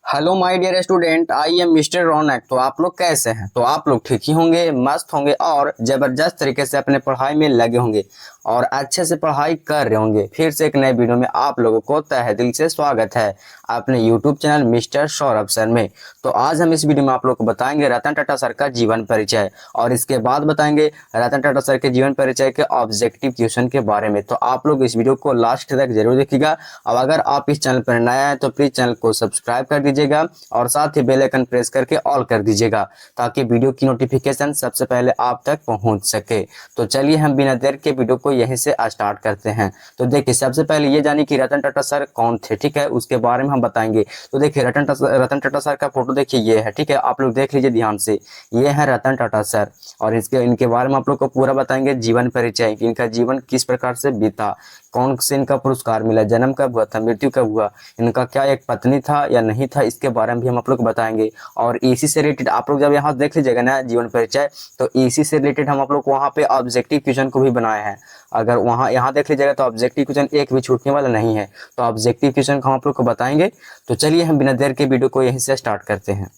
Hello my dear student, I am mister Raunak. तो आप लोग कैसे हैं? तो आप लोग ठीक ही होंगे, मस्त होंगे और जबरदस्त तरीके से अपने पढ़ाई में लगे होंगे और अच्छे से पढ़ाई कर रहे होंगे। फिर से एक नए वीडियो में आप लोगों को तहे दिल से स्वागत है अपने YouTube channel mister Saurabh sir में। तो आज हम इस वीडियो में आप लोग को बताएंगे रतन टाटा सर का जीवन परिचय और इसके बाद बताएंगे रतन टाटा सर के जीवन परिचय के ऑब्जेक्टिव क्वेश्चन के बारे में। तो आप लोग इस वीडियो को लास्ट तक जरूर देखिएगा और अगर आप इस चैनल पर नया है तो प्लीज चैनल को सब्सक्राइब कर दीजिएगा और साथ ही बेल आइकन प्रेस करके ऑल कर दीजिएगा ताकि वीडियो की नोटिफिकेशन सबसे पहले आप तक पहुंच सके। तो चलिए हम बिना देर के वीडियो को यहीं से स्टार्ट करते हैं। तो देखिए, सबसे पहले ये जानिए कि रतन टाटा सर कौन थे, ठीक है, उसके बारे में हम बताएंगे। तो देखिए रतन टाटा सर का फोटो देखिए, ये है, ठीक है, आप लोग देख लीजिए ध्यान से। ये है रतन टाटा सर और इनके बारे में आप लोग को पूरा बताएंगे जीवन परिचय, इनका जीवन किस प्रकार से बीता, कौन से इनका पुरस्कार मिला, जन्म कब हुआ था, मृत्यु कब हुआ, इनका क्या एक पत्नी था या नहीं था, इसके बारे में भी हम आप लोग बताएंगे। और इसी से रिलेटेड आप लोग जब यहाँ देख लीजिएगा ना जीवन परिचय, तो इसी से रिलेटेड हम आप लोग वहाँ पे ऑब्जेक्टिव क्वेश्चन को भी बनाए हैं। अगर वहाँ यहाँ देख लीजिएगा तो ऑब्जेक्टिव क्वेश्चन एक भी छूटने वाला नहीं है। तो ऑब्जेक्टिव क्वेश्चन को हम आप लोग को बताएंगे। तो चलिए हम बिना देर के वीडियो को यहीं से स्टार्ट करते हैं।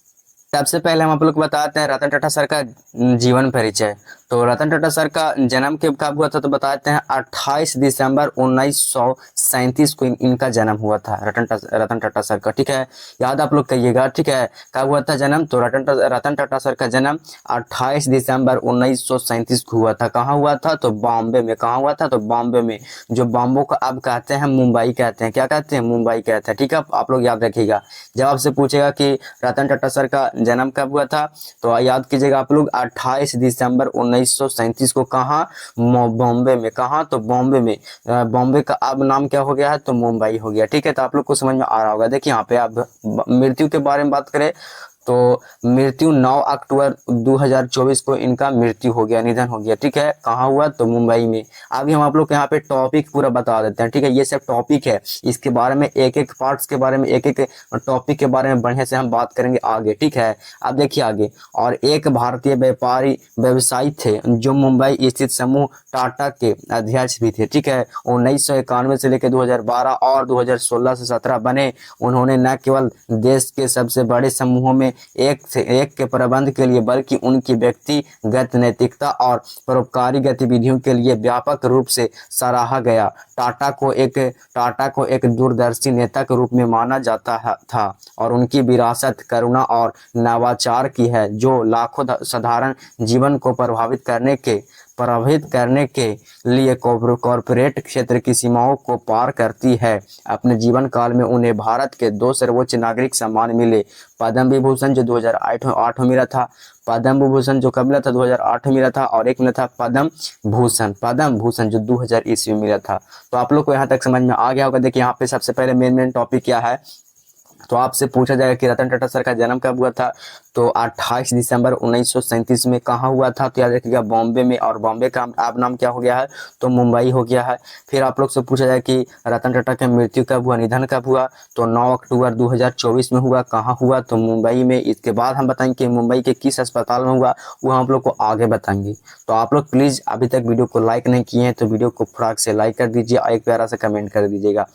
सबसे पहले हम आप लोग को बताते हैं रतन टाटा सर का जीवन परिचय। तो रतन टाटा सर का जन्म कब हुआ था, तो बताते हैं 28 दिसंबर 1937 को इनका जन्म हुआ था, रतन टाटा सर का, ठीक है, याद आप लोग करिएगा, ठीक है, कब हुआ था जन्म। तो रतन टाटा सर का जन्म 28 दिसंबर 1937 को हुआ था। कहाँ हुआ था, तो बॉम्बे में। कहाँ हुआ था, तो बॉम्बे में, जो बॉम्बे को अब कहते हैं मुंबई कहते हैं। क्या कहते हैं, मुंबई कहते हैं, ठीक है, आप लोग याद रखिएगा। जब आपसे पूछेगा कि रतन टाटा सर का जन्म कब हुआ था, तो याद कीजिएगा आप लोग 28 दिसंबर 1937 को। कहाँ, बॉम्बे में। कहाँ, तो बॉम्बे में। बॉम्बे का अब नाम क्या हो गया है, तो मुंबई हो गया, ठीक है। तो आप लोग को समझ में आ रहा होगा। देखिए यहाँ पे आप मृत्यु के बारे में बात करें तो मृत्यु 9 अक्टूबर 2024 को इनका मृत्यु हो गया, निधन हो गया, ठीक है। कहाँ हुआ, तो मुंबई में। अभी हम आप लोग को यहाँ पे टॉपिक पूरा बता देते हैं, ठीक है, ये सब टॉपिक है, इसके बारे में एक एक पार्ट्स के बारे में, एक एक टॉपिक के बारे में बढ़िया से हम बात करेंगे आगे, ठीक है। अब देखिए आगे। और एक भारतीय व्यवसायी थे जो मुंबई स्थित समूह टाटा के अध्यक्ष भी थे, ठीक है। 1991 से लेकर 2012 और 2016 से 17 बने। उन्होंने न केवल देश के सबसे बड़े समूहों में एक से एक के प्रबंध के लिए बल्कि उनकी व्यक्तिगत नैतिकता और परोपकारी गतिविधियों के लिए व्यापक रूप से सराहा गया। टाटा को एक दूरदर्शी नेता के रूप में माना जाता था और उनकी विरासत करुणा और नवाचार की है, जो लाखों साधारण जीवन को प्रभावित करने के लिए कॉर्पोरेट क्षेत्र की सीमाओं को पार करती है। अपने जीवन काल में उन्हें भारत के 2 सर्वोच्च नागरिक सम्मान मिले। पद्म विभूषण जो 2008 में मिला था, पद्म विभूषण जो कब मिला था, 2008 में मिला था, और एक मिला था पद्म भूषण जो 2000 ईस्वी में मिला था। तो आप लोग को यहाँ तक समझ में आ गया होगा। देखिए यहाँ पे सबसे पहले मेन टॉपिक क्या है, तो आपसे पूछा जाएगा कि रतन टाटा सर का जन्म कब हुआ था, तो 28 दिसंबर 1937 में। कहाँ हुआ था, तो याद रखिएगा बॉम्बे में, और बॉम्बे का अब नाम क्या हो गया है, तो मुंबई हो गया है। फिर आप लोग से पूछा जाए कि रतन टाटा की मृत्यु कब हुआ, निधन कब हुआ, तो 9 अक्टूबर 2024 में हुआ। कहाँ हुआ, तो मुंबई में। इसके बाद हम बताएंगे कि मुंबई के किस अस्पताल में हुआ, वो हम लोग को आगे बताएंगे। तो आप लोग प्लीज़ अभी तक वीडियो को लाइक नहीं किए हैं तो वीडियो को फटाक से लाइक कर दीजिए और एक प्यारा सा कमेंट कर दीजिएगा।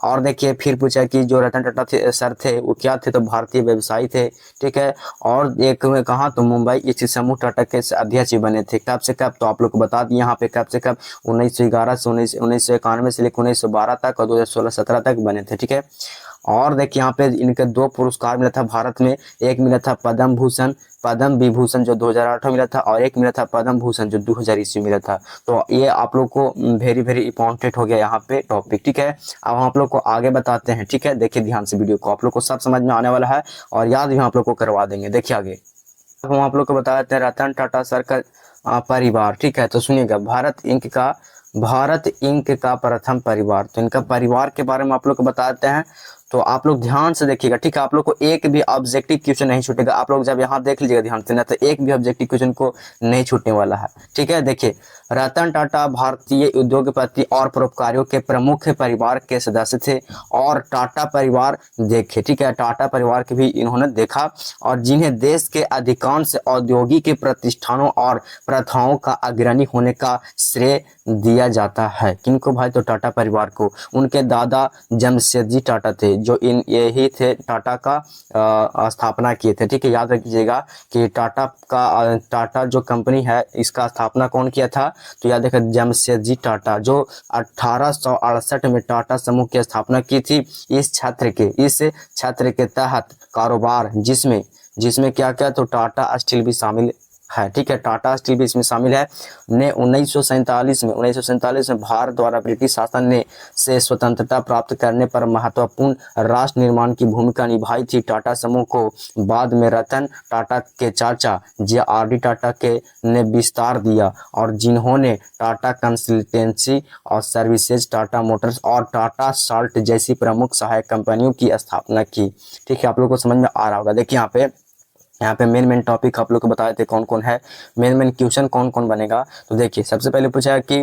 और देखिए फिर पूछा कि जो रतन टाटा सर थे वो क्या थे, तो भारतीय व्यवसायी थे, ठीक है। और एक में कहा, तो मुंबई स्थित समूह टाटा के अध्यक्ष बने थे। कब से कब, तो आप लोग को बता दिए यहाँ पे कब से कब, 1911 से 1991 से लेकर 1912 तक और 2016-17 तक बने थे, ठीक है। और देखिए यहाँ पे इनके 2 पुरस्कार मिला था भारत में। एक मिला था पद्म विभूषण जो 2008 में मिला था, और एक मिला था पद्म भूषण जो 2000 ईस्वी में मिला था। तो ये आप लोग को वेरी इंपॉर्टेंट हो गया यहाँ पे टॉपिक, ठीक है। अब हम आप लोग को आगे बताते हैं, ठीक है। देखिए ध्यान से वीडियो को, आप लोग को सब समझ में आने वाला है और याद भी हम आप लोग को करवा देंगे। देखिए आगे अब हम आप लोग को बता देते हैं रतन टाटा सर का परिवार, ठीक है। तो सुनिएगा, भारत इंक का प्रथम परिवार, तो इनका परिवार के बारे में आप लोग को बताते हैं। तो आप लोग ध्यान से देखिएगा, ठीक है, आप लोग को एक भी ऑब्जेक्टिव क्वेश्चन नहीं छूटेगा। आप लोग जब यहाँ देख लीजिएगा ध्यान से ना, तो एक भी ऑब्जेक्टिव क्वेश्चन को नहीं छूटने वाला है, ठीक है। देखिए रतन टाटा भारतीय उद्योगपति और परोपकारियों के प्रमुख परिवार के सदस्य थे और टाटा परिवार देखे, ठीक है, टाटा परिवार के भी इन्होंने देखा, और जिन्हें देश के अधिकांश औद्योगिक प्रतिष्ठानों और प्रथाओं का अग्रणी होने का श्रेय दिया जाता है। किनको भाई, तो टाटा परिवार को। उनके दादा जमशेदजी टाटा थे जो इन यही थे टाटा का स्थापना किए थे। ठीक है, याद रखिएगा कि टाटा जो कंपनी है इसका स्थापना कौन किया था, तो याद रखिए जमशेदजी टाटा, जो 1868 में टाटा समूह की स्थापना की थी। इस क्षेत्र के तहत कारोबार जिसमें क्या क्या, तो टाटा स्टील भी शामिल है। ठीक है, टाटा स्टील भी इसमें शामिल है। ने 1947 में भारत द्वारा ब्रिटिश शासन से स्वतंत्रता प्राप्त करने पर महत्वपूर्ण राष्ट्र निर्माण की भूमिका निभाई थी। टाटा समूह को बाद में रतन टाटा के चाचा जे.आर.डी. टाटा के ने विस्तार दिया और जिन्होंने टाटा कंसल्टेंसी और सर्विसेज, टाटा मोटर्स और टाटा साल्ट जैसी प्रमुख सहायक कंपनियों की स्थापना की। ठीक है, आप लोगों को समझ में आ रहा होगा। देखिए यहाँ पे मेन टॉपिक आप लोग को बताए थे कौन कौन है, मेन क्वेश्चन कौन कौन बनेगा। तो देखिए सबसे पहले पूछा है कि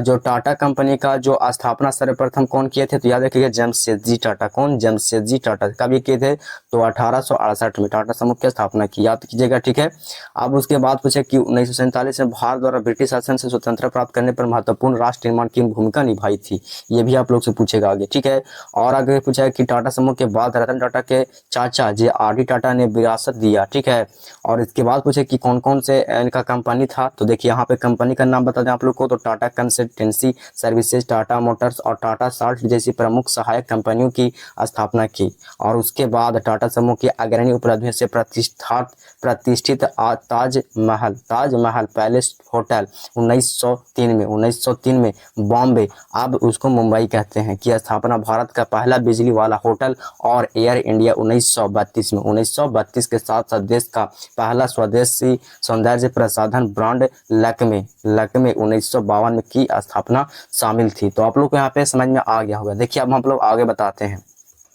जो टाटा कंपनी का जो स्थापना सर्वप्रथम कौन किए थे, तो याद रखिएगा जमशेदजी टाटा। कौन? जमशेदजी टाटा। कब ये किए थे, तो 1868 में टाटा समूह की स्थापना की, याद कीजिएगा। ठीक है, अब उसके बाद पूछे कि 1947 में भारत द्वारा ब्रिटिश शासन से स्वतंत्रता प्राप्त करने पर महत्वपूर्ण राष्ट्र निर्माण की भूमिका निभाई थी, ये भी आप लोग से पूछेगा आगे। ठीक है, और आगे पूछा है कि टाटा समूह के बाद रतन टाटा के चाचा जे.आर.डी. टाटा ने विरासत दिया। ठीक है, और इसके बाद पूछे कि कौन कौन से इनका कंपनी था, तो देखिए यहाँ पे कंपनी का नाम बता दें आप लोग को, तो Tata consultancy services, Tata Motors और टाटा साल्ट जैसी प्रमुख सहायक कंपनियों की स्थापना की। और उसके बाद टाटा समूह की अग्रणी उपलब्धियों से प्रतिष्ठित ताजमहल पैलेस होटल 1903 में बॉम्बे, अब उसको मुंबई कहते हैं, की स्थापना। भारत का पहला बिजली वाला होटल और एयर इंडिया 1932 के साथ साथ देश का पहला स्वदेशी सौंदर्य प्रसाधन ब्रांड लक्मे 1952 में की स्थापना शामिल थी। तो आप लोग को यहाँ पे समझ में आ गया होगा। देखिए अब हम लोग आगे बताते हैं।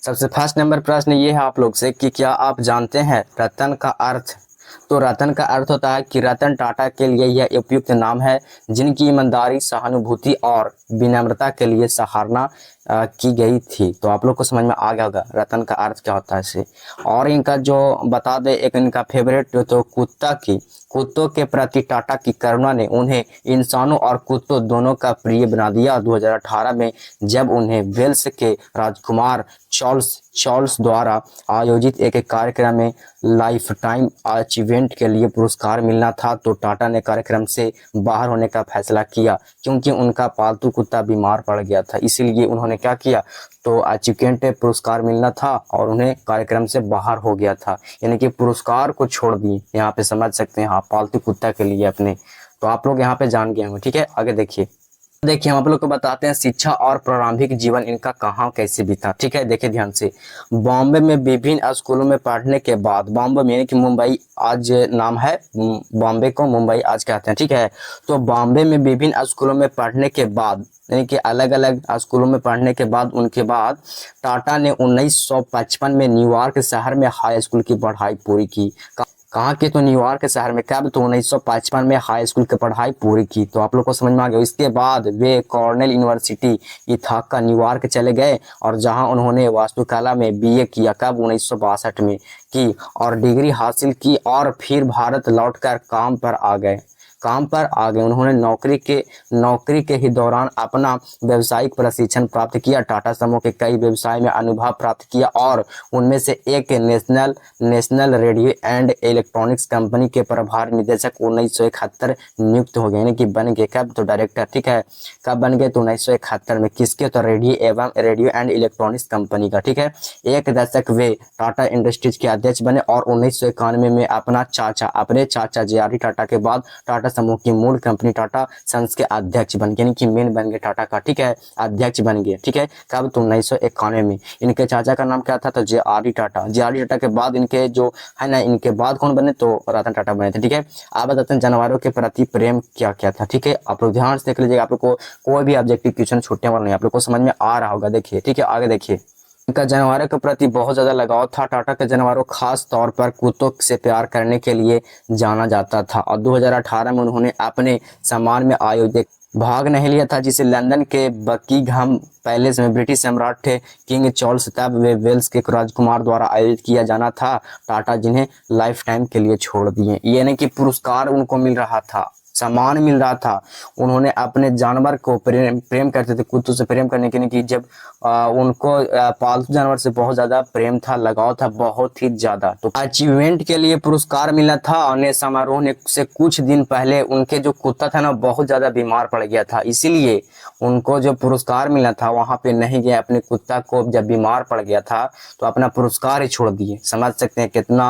सबसे फर्स्ट नंबर प्रश्न ये है आप लोग से कि क्या आप जानते हैं रतन का अर्थ? तो रतन का अर्थ होता है कि रतन टाटा के लिए यह उपयुक्त नाम है जिनकी ईमानदारी, सहानुभूति और विनम्रता के लिए सराहना की गई थी। तो आप लोग को समझ में आ गया होगा रतन का अर्थ क्या होता है इसे। और इनका जो बता दे, एक इनका फेवरेट तो कुत्तों के प्रति टाटा की करुणा ने उन्हें इंसानों और कुत्तों दोनों का प्रिय बना दिया। 2018 में जब उन्हें वेल्स के राजकुमार चार्ल्स द्वारा आयोजित एक कार्यक्रम में लाइफ टाइम अचीवमेंट के लिए पुरस्कार मिलना था, तो टाटा ने कार्यक्रम से बाहर होने का फैसला किया क्योंकि उनका पालतू कुत्ता बीमार पड़ गया था। इसीलिए उन्होंने क्या किया, तो अचीवमेंट पुरस्कार मिलना था और उन्हें कार्यक्रम से बाहर हो गया था, यानी कि पुरस्कार को छोड़ दिए। यहाँ पे समझ सकते हैं आप, पालतू कुत्ता के लिए अपने। तो आप लोग यहाँ पे जान गए होंगे। ठीक है, आगे देखिए हम आप लोग को बताते हैं शिक्षा और प्रारंभिक जीवन इनका कहाँ कैसे बीता। ठीक है, देखिए ध्यान से। बॉम्बे में विभिन्न स्कूलों में पढ़ने के बाद, बॉम्बे में यानी कि मुंबई आज नाम है, बॉम्बे को मुंबई आज कहते हैं। ठीक है, तो बॉम्बे में विभिन्न स्कूलों में पढ़ने के बाद, यानी कि अलग अलग स्कूलों में पढ़ने के बाद उनके बाद टाटा ने 1955 में न्यूयॉर्क शहर में हाई स्कूल की पढ़ाई पूरी की। कहाँ के, तो न्यूयॉर्क के शहर में। कब, तो 1955 में हाई स्कूल की पढ़ाई पूरी की। तो आप लोग को समझ में आ गया। इसके बाद वे कॉर्नेल यूनिवर्सिटी इथाका न्यूयॉर्क चले गए और जहां उन्होंने वास्तुकला में बीए किया। कब, 1962 में की और डिग्री हासिल की और फिर भारत लौटकर काम पर आ गए। उन्होंने नौकरी के ही दौरान अपना व्यावसायिक प्रशिक्षण प्राप्त किया। टाटा समूह के कई व्यवसाय में अनुभव प्राप्त किया और उनमें से एक national radio and electronics company के प्रभारी निदेशक 1971 नियुक्त हो गए, यानी कि बन गए। कब, तो डायरेक्टर। ठीक है, कब बन गए, तो 1971 में। किसके, तो रेडियो एंड इलेक्ट्रॉनिक्स कंपनी का। ठीक है, एक दशक वे टाटा इंडस्ट्रीज के अध्यक्ष बने और 1991 में अपने चाचा जे.आर.डी. टाटा के बाद टाटा समूह की मूल कंपनी टाटा सन्स के अध्यक्ष बन गए, यानी कि मेन बन गए टाटा का। ठीक है, अध्यक्ष बन गए। ठीक है, कब, तो 1991 में। इनके चाचा का नाम क्या था, तो जे.आर.डी. टाटा। जे.आर.डी. टाटा के बाद इनके जो है ना, इनके बाद कौन बने, तो रतन टाटा बने थे। ठीक है, आप बताते हैं जानवरों के प्रति प्रेम क्या क्या था। ठीक है, आप लोग ध्यान से देख लीजिएगा, आप लोग को कोई भी ऑब्जेक्टिव क्वेश्चन छूटने वाला नहीं, आप लोग को समझ में आ रहा होगा। देखिए, ठीक है, आगे देखिए। इनका जानवरों के प्रति बहुत ज़्यादा लगाव था। टाटा के जानवरों खास तौर पर कुत्तों से प्यार करने के लिए जाना जाता था और 2018 में उन्होंने अपने सम्मान में आयोजित भाग नहीं लिया था, जिसे लंदन के बकिंघम पैलेस में ब्रिटिश सम्राट थे किंग चार्ल्स तब वे वेल्स के राजकुमार द्वारा आयोजित किया जाना था। टाटा जिन्हें लाइफ टाइम के लिए छोड़ दिए, यानी कि पुरस्कार उनको मिल रहा था। सम्मान मिल रहा था। उन्होंने अपने जानवर को प्रेम करते थे, कुत्तों से प्रेम करने के लिए कि जब उनको पालतू जानवर से बहुत ज़्यादा प्रेम था, लगाव था, बहुत ही ज़्यादा। तो अचीवमेंट के लिए पुरस्कार मिला था। अन्य समारोह ने से कुछ दिन पहले उनके जो कुत्ता था ना बहुत ज़्यादा बीमार पड़ गया था, इसीलिए उनको जो पुरस्कार मिला था वहाँ पे नहीं गए। अपने कुत्ता को जब बीमार पड़ गया था तो अपना पुरस्कार ही छोड़ दिए। समझ सकते हैं कितना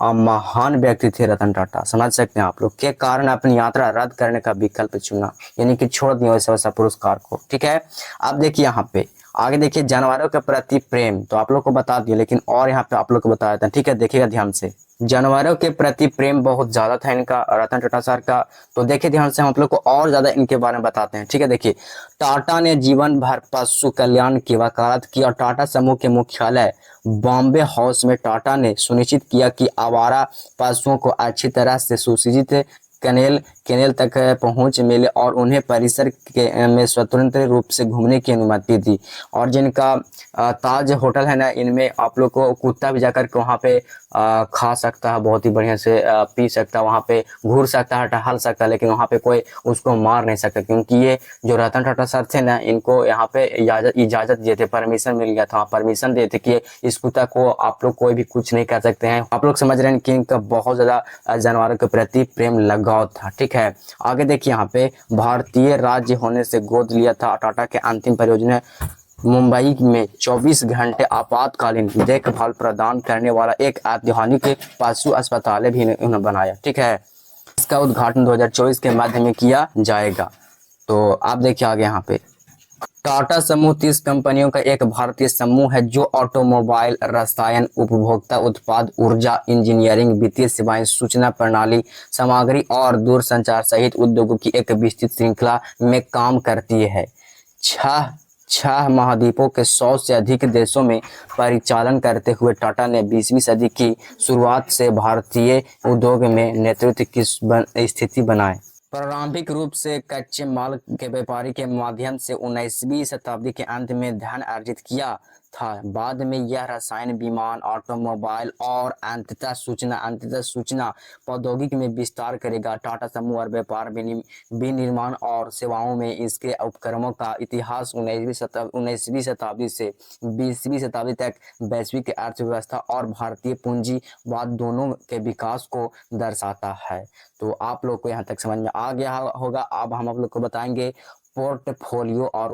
महान व्यक्ति थे रतन टाटा। समझ सकते हैं आप लोग, के कारण अपनी यात्रा रद्द करने का विकल्प चुना, यानी कि छोड़ दिया वैसा पुरस्कार को। ठीक है, अब देखिए यहाँ पे आगे देखिए, जानवरों के प्रति प्रेम तो आप लोग को बता दिए, लेकिन और यहाँ पे आप लोग को बताया था। ठीक है, देखिएगा ध्यान से, जानवरों के प्रति प्रेम बहुत ज्यादा था इनका, रतन टाटा सर का। तो देखिए ध्यान से, हम आप लोग को और ज्यादा इनके बारे में बताते हैं। ठीक है, देखिए, टाटा ने जीवन भर पशु कल्याण की वकालत की और टाटा समूह के मुख्यालय बॉम्बे हाउस में टाटा ने सुनिश्चित किया कि आवारा पशुओं को अच्छी तरह से सुसज्जित केनेल तक पहुंच मिले और उन्हें परिसर में स्वतंत्र रूप से घूमने की अनुमति दी। और जिनका ताज होटल है ना, इनमें आप लोग को कुत्ता भी जाकर के वहाँ पे खा सकता है, बहुत ही बढ़िया से पी सकता है, वहाँ पे घूर सकता है, टहल सकता है, लेकिन वहाँ पे कोई उसको मार नहीं सकता, क्योंकि ये जो रतन टाटा सर थे ना, इनको यहाँ पे इजाजत दिए थे, परमिशन मिल गया था, परमिशन दिए थे कि इस कुत्ता को आप लोग कोई भी कुछ नहीं कर सकते हैं। आप लोग समझ रहे हैं कि इनका बहुत ज्यादा जानवरों के प्रति प्रेम लगाव था। ठीक है, आगे देखिए, यहाँ पे भारतीय राज्य होने से गोद लिया था। टाटा के अंतिम परियोजना मुंबई में 24 घंटे आपातकालीन देखभाल प्रदान करने वाला एक आधुनिक पशु अस्पताल भी उन्होंने बनाया। ठीक है, इसका उद्घाटन 2024 के मध्य में किया जाएगा। तो आप देखिए आगे यहाँ पे, टाटा समूह 30 कंपनियों का एक भारतीय समूह है जो ऑटोमोबाइल, रसायन, उपभोक्ता उत्पाद, ऊर्जा, इंजीनियरिंग, वित्तीय सेवाएं, सूचना प्रणाली, सामग्री और दूरसंचार सहित उद्योगों की एक विस्तृत श्रृंखला में काम करती है। छह महाद्वीपों के 100 से अधिक देशों में परिचालन करते हुए टाटा ने 20वीं सदी की शुरुआत से भारतीय उद्योग में नेतृत्व की स्थिति बनाई। प्रारंभिक रूप से कच्चे माल के व्यापारी के माध्यम से 19वीं शताब्दी के अंत में धन अर्जित किया था। बाद में यह रसायन, विमान, ऑटोमोबाइल और अंततः सूचना प्रौद्योगिकी में विस्तार करेगा। टाटा समूह और व्यापार, विनिर्माण और सेवाओं में इसके उपक्रमों का इतिहास 19वीं शताब्दी से 20वीं शताब्दी तक वैश्विक अर्थव्यवस्था और भारतीय पूंजीवाद दोनों के विकास को दर्शाता है। तो आप लोग को यहाँ तक समझ में आ गया होगा। अब हम आप लोग को बताएंगे पोर्टफोलियो और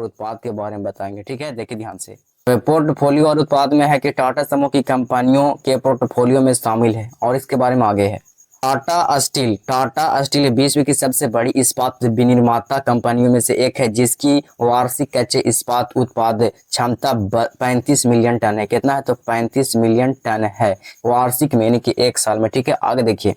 उत्पाद के बारे में बताएंगे। ठीक है, देखिए ध्यान से, पोर्टफोलियो और उत्पाद में है कि टाटा समूह की कंपनियों के पोर्टफोलियो में शामिल है, और इसके बारे में आगे है। टाटा स्टील विश्व की सबसे बड़ी इस्पात विनिर्माता कंपनियों में से एक है, जिसकी वार्षिक कच्चे इस्पात उत्पाद क्षमता 35 मिलियन टन है। कितना है? तो 35 मिलियन टन है वार्षिक में, यानी कि एक साल में। ठीक है, आगे देखिए,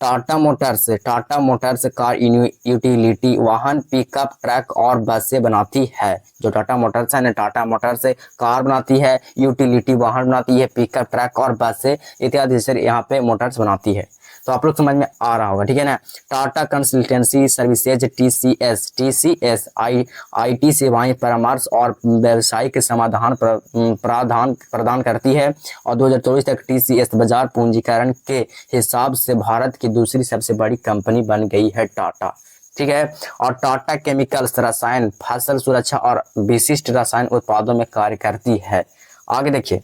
टाटा मोटर्स कार, यूटिलिटी वाहन, पिकअप ट्रक और बसें बनाती है। जो टाटा मोटर्स है ना, टाटा मोटर्स कार बनाती है, यूटिलिटी वाहन बनाती है, पिकअप ट्रक और बसें इत्यादि से यहाँ पे मोटर्स बनाती है। तो आप लोग समझ में आ रहा होगा। ठीक है ना। Tata consultancy services TCS IT सेवाएं, परामर्श और व्यावसायिक समाधान प्रदान करती है, और 2024 तक टीसीएस बाजार पूंजीकरण के हिसाब से भारत की दूसरी सबसे बड़ी कंपनी बन गई है टाटा। ठीक है, और टाटा केमिकल्स रसायन, फसल सुरक्षा और विशिष्ट रसायन उत्पादों में कार्य करती है। आगे देखिए,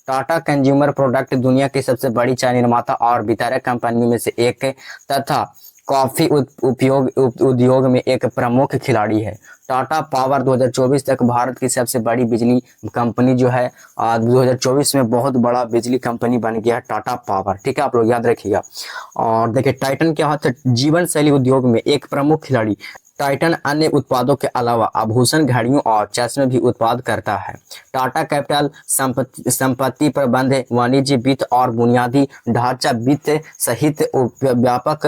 टाटा कंज्यूमर प्रोडक्ट दुनिया की सबसे बड़ी चाय निर्माता और वितरक कंपनियों में से एक तथा कॉफी उद्योग में एक प्रमुख खिलाड़ी है। टाटा पावर 2024 तक भारत की सबसे बड़ी बिजली कंपनी जो है, 2024 में बहुत बड़ा बिजली कंपनी बन गया है टाटा पावर। ठीक है, आप लोग याद रखिएगा। और देखिए, टाइटन क्या होता है? जीवन शैली उद्योग में एक प्रमुख खिलाड़ी। टाइटन अन्य उत्पादों के अलावा आभूषण, घड़ियों और चश्मे भी उत्पाद करता है। टाटा कैपिटल संपत्ति प्रबंध, वाणिज्य वित्त और बुनियादी ढांचा वित्त सहित व्यापक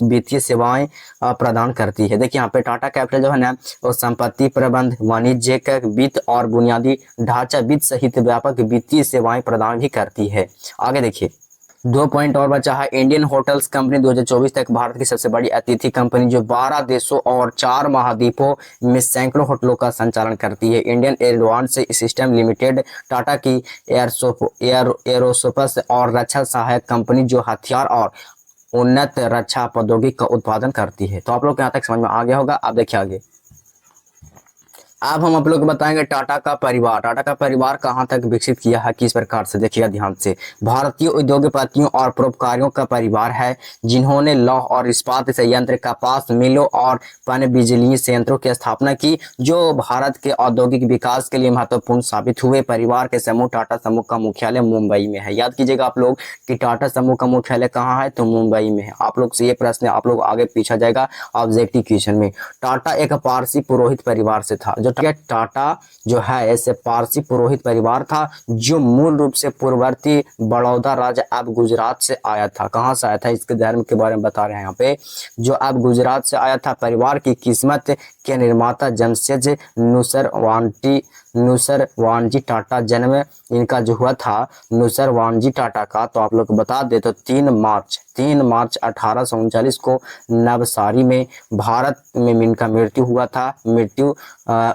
वित्तीय सेवाएं प्रदान करती है। देखिए यहाँ पे टाटा कैपिटल जो है ना, वो संपत्ति प्रबंध, वाणिज्यिक वित्त और बुनियादी ढांचा वित्त सहित व्यापक वित्तीय सेवाएं प्रदान भी करती है। आगे देखिए, 2 पॉइंट और बचा है। इंडियन होटल्स कंपनी 2024 तक भारत की सबसे बड़ी अतिथि कंपनी जो 12 देशों और 4 महाद्वीपों में सैकड़ों होटलों का संचालन करती है। Indian advance system limited, Tata की एरोस्पेस और रक्षा सहायक कंपनी जो हथियार और उन्नत रक्षा प्रौद्योगिकी का उत्पादन करती है। तो आप लोग यहाँ तक समझ में आ गया होगा। आप देखिए आगे। अब हम आप लोग को बताएंगे टाटा का परिवार। टाटा का परिवार कहाँ तक विकसित किया है, किस प्रकार से, देखिएगा ध्यान से। भारतीय उद्योगपतियों और परोपकारियों का परिवार है जिन्होंने लौह और इस्पात संयंत्र, कपास मिलों और पनबिजली संयंत्रों की स्थापना की जो भारत के औद्योगिक विकास के लिए महत्वपूर्ण साबित हुए। परिवार के समूह टाटा समूह का मुख्यालय मुंबई में है। याद कीजिएगा आप लोग कि टाटा समूह का मुख्यालय कहाँ है, तो मुंबई में है। आप लोग से ये प्रश्न आप लोग आगे पूछा जाएगा ऑब्जेक्टिव क्वेश्चन में। टाटा एक पारसी पुरोहित परिवार से था। जो टाटा जो है ऐसे पारसी पुरोहित परिवार था जो मूल रूप से पूर्ववर्ती बड़ौदा राज्य अब गुजरात से आया था। कहां से आया था, इसके धर्म के बारे में बता रहे हैं यहाँ पे। जो अब गुजरात से आया था। परिवार की किस्मत के निर्माता जमशेद नुसरवानजी टाटा, जन्म इनका जो हुआ था नुसरवानजी टाटा का, तो आप लोग को बता दे तो 3 मार्च 1839 को नवसारी में भारत में इनका मृत्यु हुआ था।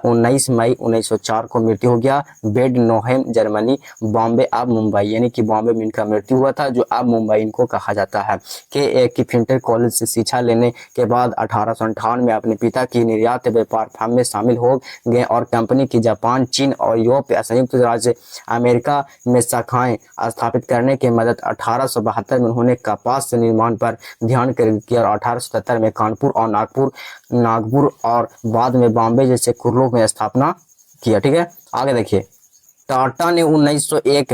19 मई 1904 को मृत्यु हो गया। बेड नोहेम जर्मनी, बॉम्बे अब मुंबई, यानी कि बॉम्बे में इनका मृत्यु हुआ था जो अब मुंबई इनको कहा जाता है। के किफिंटर कॉलेज से शिक्षा लेने के बाद 1858 में अपने पिता की निर्यात व्यापार फर्म में शामिल हो गए और कंपनी की जापान, चीन और यूरोप, संयुक्त राज्य अमेरिका में शाखाएं स्थापित करने की मदद 1872 में उन्होंने कपास निर्माण पर ध्यान केंद्रित किया और 1877 में कानपुर और नागपुर और बाद में बॉम्बे जैसे कुर्लों में स्थापना किया। ठीक है, आगे देखिए। टाटा ने 1901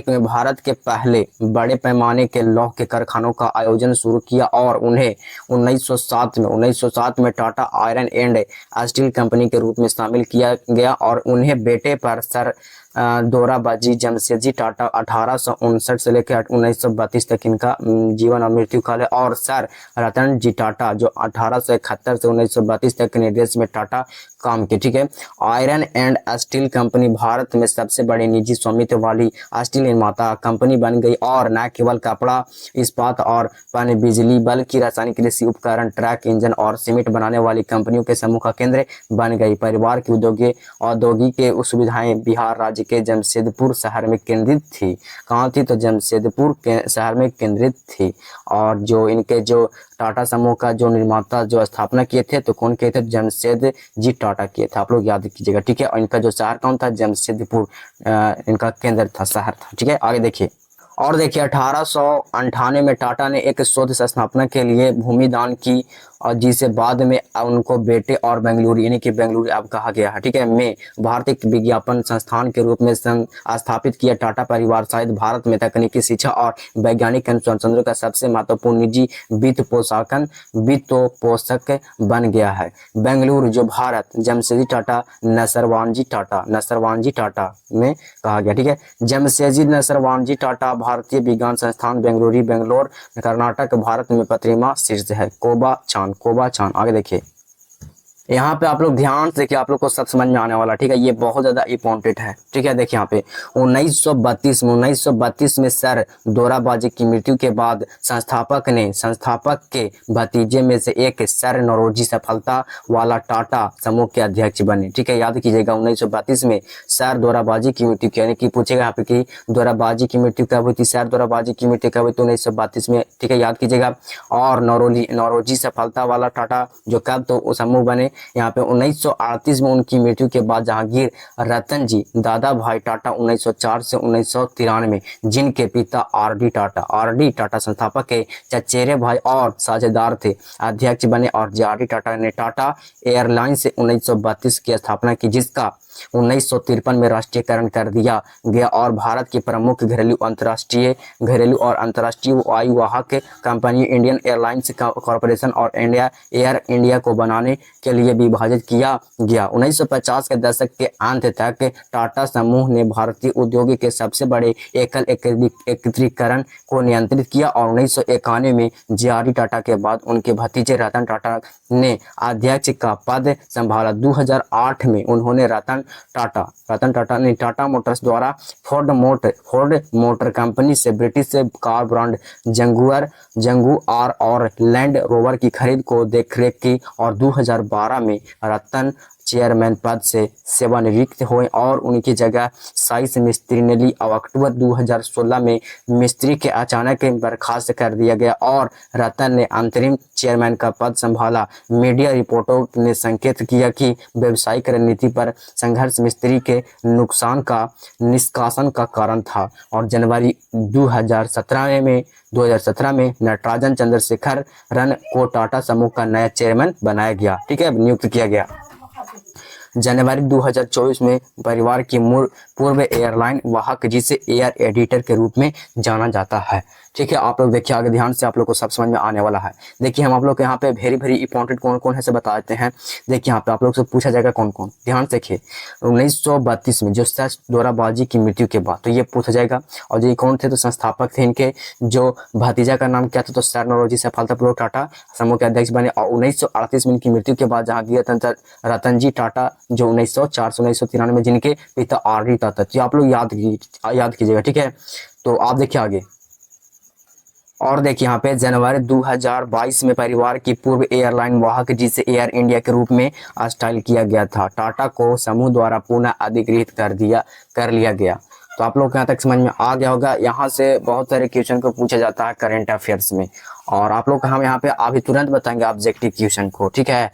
में भारत के पहले बड़े पैमाने के लौह के कारखानों का आयोजन शुरू किया और उन्हें 1907 में Tata iron and steel company के रूप में शामिल किया गया और उन्हें बेटे पर सर दोराबाजी जमशेदजी टाटा 1859 से लेकर 1932 तक इनका जीवन और मृत्यु काल है और सर रतन जी टाटा जो 1871 से 1932 तक के निर्देश में टाटा काम की। ठीक है, iron and steel company Bharat में सबसे बड़ी निजी स्वामित्व वाली स्टील निर्माता कंपनी बन गई और न केवल कपड़ा, इस्पात और पनबिजली बल्कि रासायनिक कृषि उपकरण, ट्रक इंजन और सीमेंट बनाने वाली कंपनियों के समूह का केंद्र बन गई। परिवार की औद्योगिक सुविधाएं बिहार राज्य के जमशेदपुर शहर में केंद्रित थी। कहाँ थी, तो जमशेदपुर के शहर में केंद्रित थी। और जो इनके जो टाटा समूह का जो निर्माता जो स्थापना किए थे तो कौन किए थे, जमशेद जी टाटा किए थे। आप लोग याद कीजिएगा। ठीक है, और इनका जो शहर कौन था, जमशेदपुर इनका केंद्र था, शहर था। ठीक है, आगे देखिए। और देखिए 1898 में टाटा ने एक शोध स्थापना के लिए भूमि दान की और जिसे बाद में उनको बेटे और बेंगलुरु यानी कि बेंगलुरु अब कहा गया है। ठीक है, में भारतीय विज्ञापन संस्थान के रूप में स्थापित किया। टाटा परिवार शायद भारत में तकनीकी शिक्षा और वैज्ञानिक अनुसंधानों का सबसे महत्वपूर्ण निजी वित्त पोषक बन गया है। बेंगलुरु जो भारत जमशेदजी टाटा नसरवानजी टाटा में कहा गया। ठीक है, जमशेदजी नसरवानजी टाटा भारतीय विज्ञान संस्थान बेंगलोर कर्नाटक भारत में प्रतिमा शीर्ष है। कोबा चांद। आगे देखिए। यहाँ पे आप लोग ध्यान से देखिए, आप लोग को सब समझ में आने वाला। ठीक है, ये बहुत ज्यादा इंपॉर्टेंट है। ठीक है, देखिए यहाँ पे 1932 में सर दोराबाजी की मृत्यु के बाद संस्थापक के भतीजे में से एक सर नौरोजी सफलता वाला टाटा समूह के अध्यक्ष बने। ठीक है, याद कीजिएगा 1932 में सर दोराबाजी की मृत्यु की, यानी कि पूछेगा यहाँ पे कि दोराबाजी की मृत्यु कब हुई थी, सर दोराबाजी की मृत्यु कब हुई थी, 1932 में। ठीक है, याद कीजिएगा। और नौरोजी सफलता वाला टाटा जो कब तो समूह बने यहाँ पे 1938 में। उनकी मृत्यु के बाद जहांगीर रतन जी दादा भाई टाटा 1904 से 1993 में, जिनके पिता आर डी टाटा संस्थापक के चचेरे भाई और साझेदार थे, अध्यक्ष बने और जे.आर.डी. टाटा ने टाटा एयरलाइंस से 1932 की स्थापना की, जिसका 1953 में राष्ट्रीयकरण कर दिया गया और भारत की प्रमुख घरेलू और अंतर्राष्ट्रीय वायुवाहक कंपनी इंडियन एयरलाइंस कॉरपोरेशन और एयर इंडिया को बनाने के लिए विभाजित किया गया। 1950 के दशक के अंत तक टाटा समूह ने भारतीय उद्योग के सबसे बड़े एकल एकत्रीकरण को नियंत्रित किया और 1991 में जे.आर.डी. टाटा के बाद उनके भतीजे रतन टाटा ने अध्यक्ष का पद संभाला। 2008 में उन्होंने टाटा मोटर्स द्वारा फोर्ड मोटर कंपनी से ब्रिटिश कार ब्रांड जंगुआर और लैंड रोवर की खरीद को देखरेख की और 2012 में रतन चेयरमैन पद से सेवानिवृत्त हुए और उनकी जगह साइस मिस्त्री ने ली। अब अक्टूबर 2016 में मिस्त्री के अचानक बर्खास्त कर दिया गया और रतन ने अंतरिम चेयरमैन का पद संभाला। मीडिया रिपोर्टों ने संकेत किया कि व्यावसायिक रणनीति पर संघर्ष मिस्त्री के निष्कासन का कारण था और जनवरी 2017 में नटराजन चंद्रशेखरन को टाटा समूह का नया चेयरमैन बनाया गया, ठीक है, नियुक्त किया गया। जनवरी 2024 में परिवार की पूर्व एयरलाइन वाहक जिसे एयर एडिटर के रूप में जाना जाता है, ठीक है। आप लोग देखिए आगे ध्यान से, आप लोग को सब समझ में आने वाला है। देखिए हम आप लोग को यहाँ पे वेरी इंपॉर्टेंट कौन कौन है से बता देते हैं। देखिए यहाँ पे आप लोग से पूछा जाएगा कौन कौन, ध्यान से देखिए। 1932 में जो सैश दोराबजी की मृत्यु के बाद, तो ये पूछा जाएगा। और ये कौन थे, तो संस्थापक थे इनके, जो भतीजा का नाम क्या था, तो सर नौरोजी सफलतापूर्वक टाटा समूह के अध्यक्ष बने। और 1938 में इनकी मृत्यु के बाद जहांगीर रतनजी टाटा जो 1993 में जिनके पिता आर.डी. टाटा, तो आप लोग याद कीजिएगा, ठीक है। तो आप देखिए आगे और देखिए यहाँ पे जनवरी 2022 में परिवार की पूर्व एयरलाइन वाहक जिसे एयर इंडिया के रूप में स्टाइल किया गया था, टाटा को समूह द्वारा पुनः अधिकृत कर लिया गया। तो आप लोग यहाँ तक समझ में आ गया होगा। यहाँ से बहुत सारे क्वेश्चन को पूछा जाता है करंट अफेयर्स में, और आप लोग हम यहाँ पे अभी तुरंत बताएंगे ऑब्जेक्टिव क्वेश्चन को, ठीक है।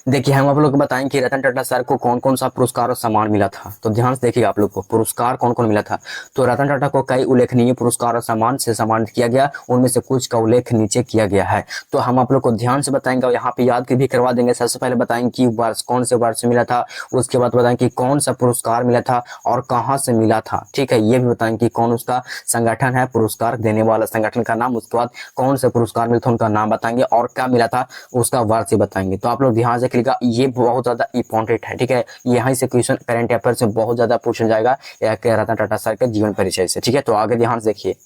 देखिए हम आप लोग को बताएंगे कि रतन टाटा सर को कौन कौन सा पुरस्कार और सम्मान मिला था। तो ध्यान से देखिएगा आप लोग को पुरस्कार कौन कौन मिला था। तो रतन टाटा को कई उल्लेखनीय पुरस्कार और सम्मान से सम्मानित किया गया, उनमें से कुछ का उल्लेख नीचे किया गया है। तो हम आप लोग को ध्यान से बताएंगे और यहाँ पे याद भी करवा देंगे। सबसे पहले बताएंगे कि वर्ष कौन से वर्ष मिला था, उसके बाद बताएंगे कि कौन सा पुरस्कार मिला था और कहाँ से मिला था, ठीक है। ये भी बताएंगे कि कौन उसका संगठन है, पुरस्कार देने वाला संगठन का नाम, उसके बाद कौन सा पुरस्कार मिला था उनका नाम बताएंगे और क्या मिला था उसका वर्ष बताएंगे। तो आप लोग ध्यान से रखिएगा, ये बहुत ज्यादा इंपॉर्टेंट है, ठीक है। यहाँ से क्वेश्चन करंट अफेयर से बहुत ज्यादा पूछा जाएगा रतन टाटा सर के जीवन परिचय से, ठीक है। तो आगे ध्यान से देखिए।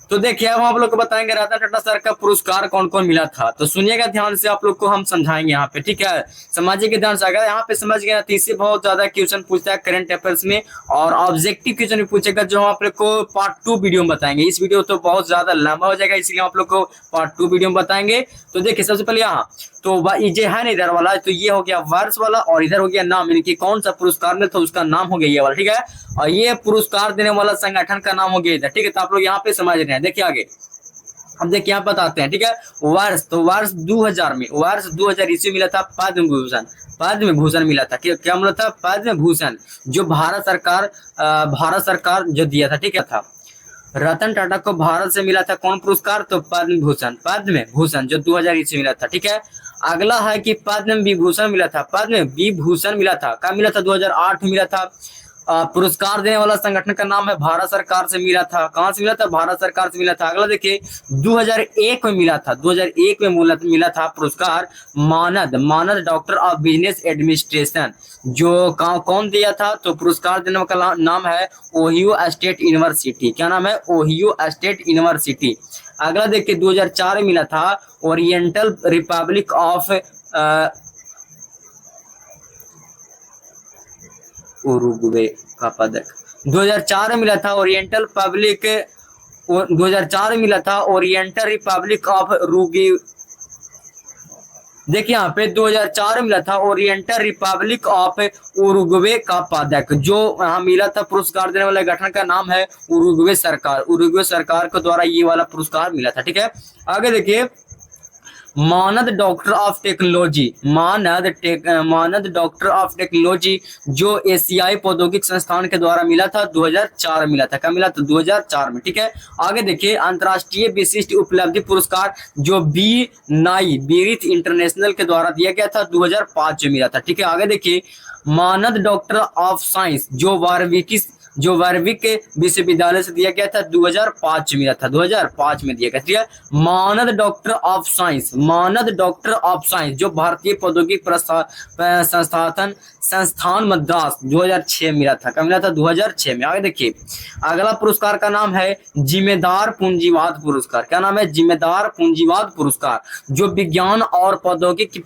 तो देखिए हम आप लोग को बताएंगे रतन टाटा सर का पुरस्कार कौन कौन मिला था। तो सुनिएगा ध्यान से, आप लोग को हम समझाएंगे यहाँ पे, ठीक है। समझिए के ध्यान से, अगर यहाँ पे समझ गया तो इससे बहुत ज्यादा क्वेश्चन पूछता है करंट अफेयर्स में, और ऑब्जेक्टिव क्वेश्चन भी पूछेगा जो हम आप लोग को पार्ट 2 वीडियो में बताएंगे। इस वीडियो तो बहुत ज्यादा लंबा हो जाएगा, इसलिए आप लोग को पार्ट 2 वीडियो में बताएंगे। तो देखिए सबसे पहले यहाँ तो ये है ना इधर वाला, तो ये हो गया वर्ष वाला और इधर हो गया नाम, यानी कि कौन सा पुरस्कार में, तो उसका नाम हो गया ये वाला, ठीक है। और ये पुरस्कार देने वाला संगठन का नाम हो गया इधर, ठीक है। तो आप लोग यहाँ पे समझ रहे हैं। देखिए आगे हम देखिए यहाँ बताते हैं, ठीक है। वर्ष, तो वर्ष 2000 में, वर्ष 2000 ईस्वी मिला था पद्म भूषण मिला था। क्या मिला था? पद्म भूषण, जो भारत सरकार जो दिया था, ठीक है था। रतन टाटा को भारत से मिला था कौन पुरस्कार? तो पद्म भूषण जो 2000 ईस्वी मिला था, ठीक है। अगला है कि पद्म विभूषण मिला था, कब मिला था? 2008 में मिला था। पुरस्कार देने वाला संगठन का नाम है भारत सरकार से मिला था। कहां से मिला था? भारत सरकार से मिला था। अगला देखिए 2001 में मिला था, 2001 में मिला था पुरस्कार मानद डॉक्टर ऑफ बिजनेस एडमिनिस्ट्रेशन, जो कौन दिया था? तो पुरस्कार देने वाला नाम है ओहियो स्टेट यूनिवर्सिटी। क्या नाम है? Ohio state university. अगला देखिए 2004 में मिला था ओरिएंटल रिपब्लिक ऑफ उरुग्वे का पदक 2004 में मिला था। 2004 में मिला था ओरिएंटल रिपब्लिक ऑफ उरुग्वे। देखिए यहाँ पे 2004 में मिला था ओरिएंटल रिपब्लिक ऑफ उरुग्वे का पदक, जो यहाँ मिला था। पुरस्कार देने वाले गठन का नाम है उरुग्वे सरकार के द्वारा ये वाला पुरस्कार मिला था, ठीक है। आगे देखिए मानद डॉक्टर ऑफ टेक्नोलॉजी, जो एशियाई प्रौद्योगिक संस्थान के द्वारा मिला था, 2004 मिला था। कब मिला था? 2004 में, ठीक है। आगे देखिए अंतर्राष्ट्रीय विशिष्ट उपलब्धि पुरस्कार, जो बीरिथ इंटरनेशनल के द्वारा दिया गया था, 2005 में मिला था, ठीक है। आगे देखिए मानद डॉक्टर ऑफ साइंस, जो जो वार्विक विश्वविद्यालय से दिया गया था 2005 में मिला था, 2005 में दिया गया। ठीक है, मानद डॉक्टर ऑफ साइंस, मानद डॉक्टर ऑफ साइंस जो भारतीय प्रौद्योगिक संस्थान मद्रास 2006 मिला था। कब मिला था? 2006 में। आगे देखिए, अगला पुरस्कार का नाम है जिम्मेदार पूंजीवाद पुरस्कार। क्या नाम है? जिम्मेदार पूंजीवाद पुरस्कार, जो विज्ञान और प्रौद्योगिकी की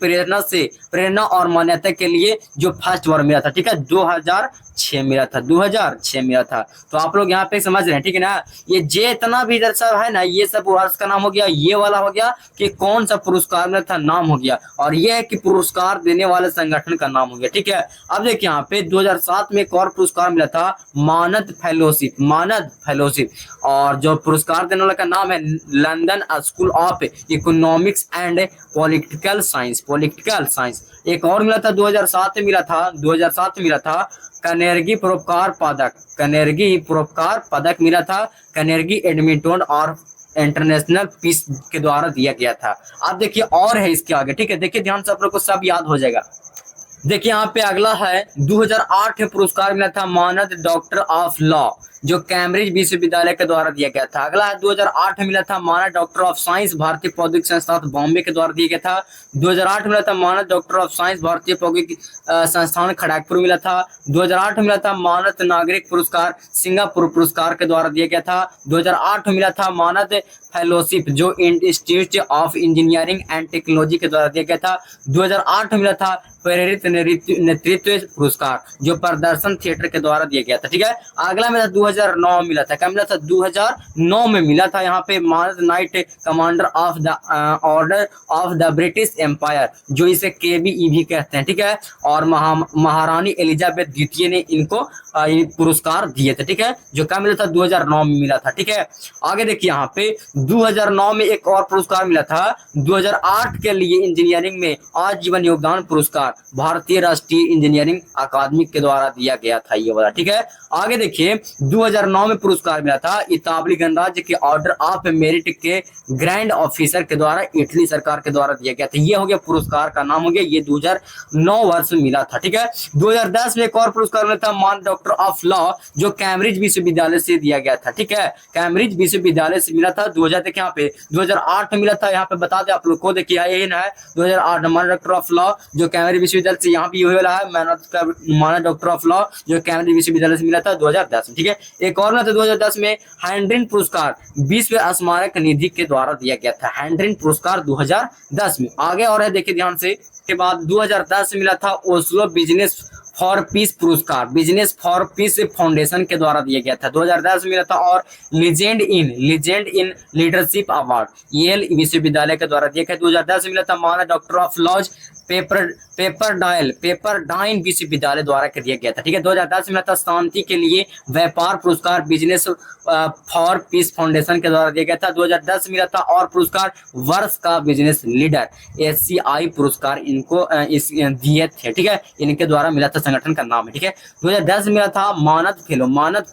प्रेरणा और मान्यता के लिए जो फर्स्ट बार मिला था। ठीक है, 2006 मिला था, 2006 मिला था। तो आप लोग यहाँ पे समझ रहे हैं, ठीक है ना। ये जितना भी सब है ना, ये सब वर्ष का नाम हो गया। ये वाला हो गया कि कौन सा पुरस्कार मिला था, नाम हो गया। और ये है कि पुरस्कार देने वाले संगठन का नाम हो गया। ठीक है, अब देखिए यहाँ पे 2007 में एक और पुरस्कार मिला था, मानद फेलोशिप, मानद फेलोशिप। और जो पुरस्कार देने वाला का नाम है London school of economics and political science, political science. एक और मिला था 2007 में मिला था, 2007 में मिला था कनेरगी परोपकार पदक, कनेरगी परोपकार पदक मिला था, कनेरगी एडमिंटन और इंटरनेशनल पीस के द्वारा दिया गया था। अब देखिए और है इसके आगे। ठीक है, देखिए ध्यान से, आप लोग को सब याद हो जाएगा। देखिए यहाँ पे अगला है 2008 में पुरस्कार मिला था मानद डॉक्टर ऑफ लॉ, जो कैम्ब्रिज विश्वविद्यालय के द्वारा दिया गया था। अगला है 2008 में मिला था मानद डॉक्टर ऑफ साइंस भारतीय प्रौद्योगिकी संस्थान बॉम्बे के द्वारा दिया गया था। 2008 में मिला था मानद डॉक्टर ऑफ साइंस भारतीय प्रौद्योगिकी संस्थान खड़गपुर मिला था। 2008 में मिला था मानद नागरिक पुरस्कार सिंगापुर पुरस्कार के द्वारा दिया गया था। 2008 में मिला था मानद फेलोशिप जो institute of engineering and technology के द्वारा दिया गया था। 2008 में मिला था प्रेरित नेतृत्व पुरस्कार जो प्रदर्शन थिएटर के द्वारा दिया गया था। ठीक है, अगला मिला 2009 मिला था। क्या मिला था? 2009 में मिला था यहाँ पे मानद knight commander of the order of the British empire, जो इसे केबीई भी कहते हैं। ठीक है, और महारानी एलिजाबेथ द्वितीय ने इनको पुरस्कार दिए थे। ठीक है, जो क्या मिला था? 2009 में मिला था। ठीक है, आगे देखिए यहाँ पे 2009 में एक और पुरस्कार मिला था 2008 के लिए इंजीनियरिंग में आजीवन योगदान पुरस्कार भारतीय राष्ट्रीय इंजीनियरिंग अकादमी के द्वारा दिया गया था, ये वाला। ठीक है, आगे देखिए 2009 में पुरस्कार मिला था इतालवी गणराज्य के ऑर्डर ऑफ मेरिट के ग्रैंड ऑफिसर के द्वारा इटली सरकार के द्वारा दिया गया था। ये हो गया पुरस्कार का नाम हो गया, ये 2009 वर्ष में मिला था। ठीक है, 2010 में एक और पुरस्कार मिला था मान डॉक्टर ऑफ लॉ जो कैम्ब्रिज विश्वविद्यालय से दिया गया था। ठीक है, कैम्ब्रिज विश्वविद्यालय से मिला था 2000। देखिए यहाँ पे 2008 में मिला था, यहाँ पे बता दें आप लोग को। देखिए ये ना है 2008 मान डॉक्टर ऑफ लॉ जो कैम्ब्रिज विश्वविद्यालय से, यहाँ भी ये वाला है मान डॉक्टर ऑफ लॉ जो कैम्ब्रिज विश्वविद्यालय से मिला था 2010 में। ठीक है, एक और मिला था 2010 में हैंड्रिन पुरस्कार विश्व स्मारक निधि के द्वारा दिया गया था, हैंड्रिन पुरस्कार 2010 में। आगे और है, देखिए ध्यान से, के बाद 2010 में मिला था ओस्लो बिजनेस फॉर पीस पुरस्कार, बिजनेस फॉर पीस फाउंडेशन के द्वारा दिया गया था 2010 में मिला था। और legend in leadership award Yale विश्वविद्यालय के द्वारा दिया गया 2010 में मिला था। मानद डॉक्टर ऑफ लॉज पेपरडाइन विश्वविद्यालय द्वारा दिया गया था। ठीक है, 2010 में मिला था शांति के लिए व्यापार पुरस्कार बिजनेस फॉर पीस फाउंडेशन के द्वारा दिया गया था 2010 में मिला था। और पुरस्कार वर्ष का बिजनेस लीडर एससीआई पुरस्कार इनको दिए थे। ठीक है, इनके द्वारा मिला था, संगठन का नाम है। ठीक है, 2010 में मिला था मानद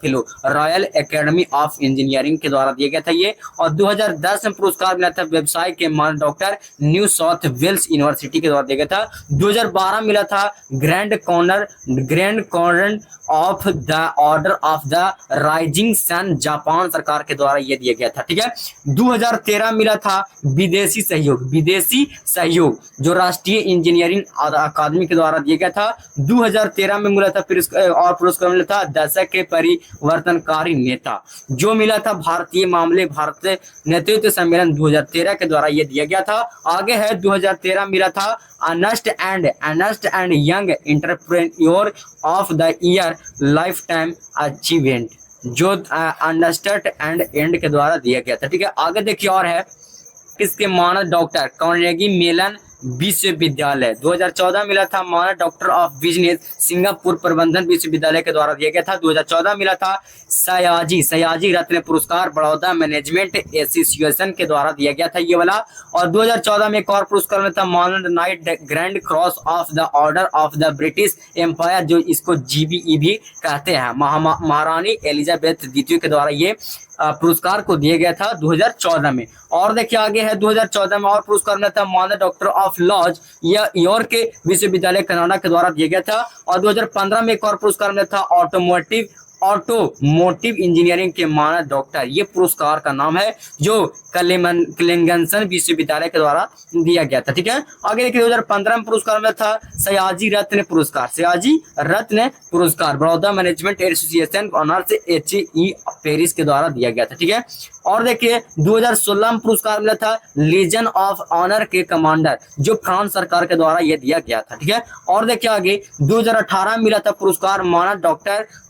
fellow royal academy of engineering के द्वारा दिया गया था ये। और 2010 में पुरस्कार मिला था व्यवसाय के मानद doctor New South Wales university के द्वारा दिया गया था। 2012 मिला था grand corner of the order of the rising sun Japan सरकार के द्वारा यह दिया गया था। ठीक है, 2013 मिला था विदेशी सहयोग जो राष्ट्रीय इंजीनियरिंग अकादमी के द्वारा दिया गया था 2013 में मिला था। फिर और पुरस्कार मिला था दशक के परिवर्तनकारी नेता जो मिला था भारतीय मामले भारतीय नेतृत्व सम्मेलन 2013 के द्वारा यह दिया गया था। आगे है 2013 मिला था Ernest and Young entrepreneur of the year lifetime achievement जो अर्नेस्ट एंड के द्वारा दिया गया था। ठीक है, आगे देखिए और है किसके मानद डॉक्टर कार्नेगी मेलन विश्वविद्यालय 2014 मिला था। मानद डॉक्टर ऑफ बिजनेस सिंगापुर प्रबंधन विश्वविद्यालय के द्वारा दिया गया था 2014 मिला था। सयाजी रत्न पुरस्कार बड़ौदा मैनेजमेंट एसोसिएशन के द्वारा दिया गया था ये वाला। और 2014 में एक और पुरस्कार मिला था मानद knight grand cross of the order of the British empire जो इसको जीबीई भी कहते हैं, महारानी एलिजाबेथ द्वितीय के द्वारा ये पुरस्कार को दिया गया था 2014 में। और देखिए आगे है 2014 में और पुरस्कार मिला था मानद डॉक्टर ऑफ लॉज यॉर्क विश्वविद्यालय कनाडा के द्वारा दिया गया था। और 2015 में एक और पुरस्कार मिला था ऑटोमोटिव इंजीनियरिंग के मानद डॉक्टर, ये पुरस्कार का नाम है जो क्लिंगसन विश्वविद्यालय के द्वारा दिया गया था। ठीक है, आगे देखिए 2015 में पुरस्कार मिला था सयाजी रत्न पुरस्कार, सयाजी रत्न पुरस्कार Baroda management association honours HE Paris के द्वारा दिया गया था। ठीक है, और देखिए 2016 में पुरस्कार मिला था लीजन ऑफ ऑनर के कमांडर, जो फ्रांस सरकार के द्वारा यह दिया गया था। ठीक है, और देखिए आगे 2018 में मिला था पुरस्कार मानद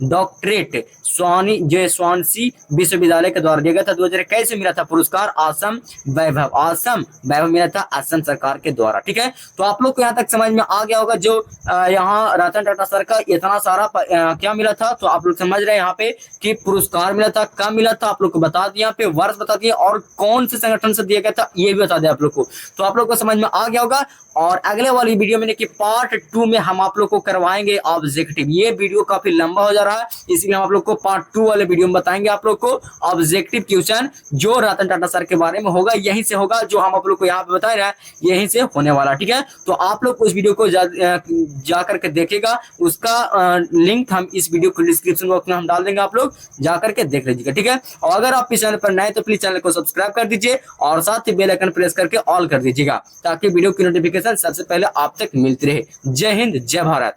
डॉक्टरेट स्वानसी विश्वविद्यालय के द्वारा दिया गया था। 2021 में मिला था पुरस्कार असम वैभव मिला था असम सरकार के द्वारा। ठीक है, तो आप लोग को यहाँ तक समझ में आ गया होगा जो यहाँ रतन टाटा सर का इतना सारा क्या मिला था, तो आप लोग समझ रहे हैं यहाँ पे कि पुरस्कार मिला था, कब मिला था, आप लोग को बता दिया, यहाँ पे वर्ष बता दिया और कौन से संगठन से दिया गया था ये भी बता दिया आप लोग को, तो आप लोग को समझ में आ गया होगा। और अगले वाली वीडियो में कि पार्ट 2 में हम आप लोग को करवाएंगे ऑब्जेक्टिव। ये वीडियो काफी लंबा हो जा रहा है, इसलिए हम आप लोग को पार्ट 2 वाले वीडियो में बताएंगे आप लोग को ऑब्जेक्टिव क्वेश्चन जो रतन टाटा सर के बारे में होगा, यहीं से होगा, जो हम आप लोग को यहाँ पे बता रहे हैं यहीं से होने वाला। ठीक है, तो आप लोग उस वीडियो को जा करके देखेगा, उसका लिंक हम इस वीडियो को डिस्क्रिप्शन बॉक्स में हम डाल देंगे, आप लोग जा करके देख लीजिएगा। ठीक है, और अगर आप इस चैनल पर नए तो प्लीज चैनल को सब्सक्राइब कर दीजिए और साथ ही बेल आइकन प्रेस करके ऑल कर दीजिएगा, ताकि वीडियो की नोटिफिकेशन सबसे पहले आप तक मिलती रहे। जय हिंद, जय भारत।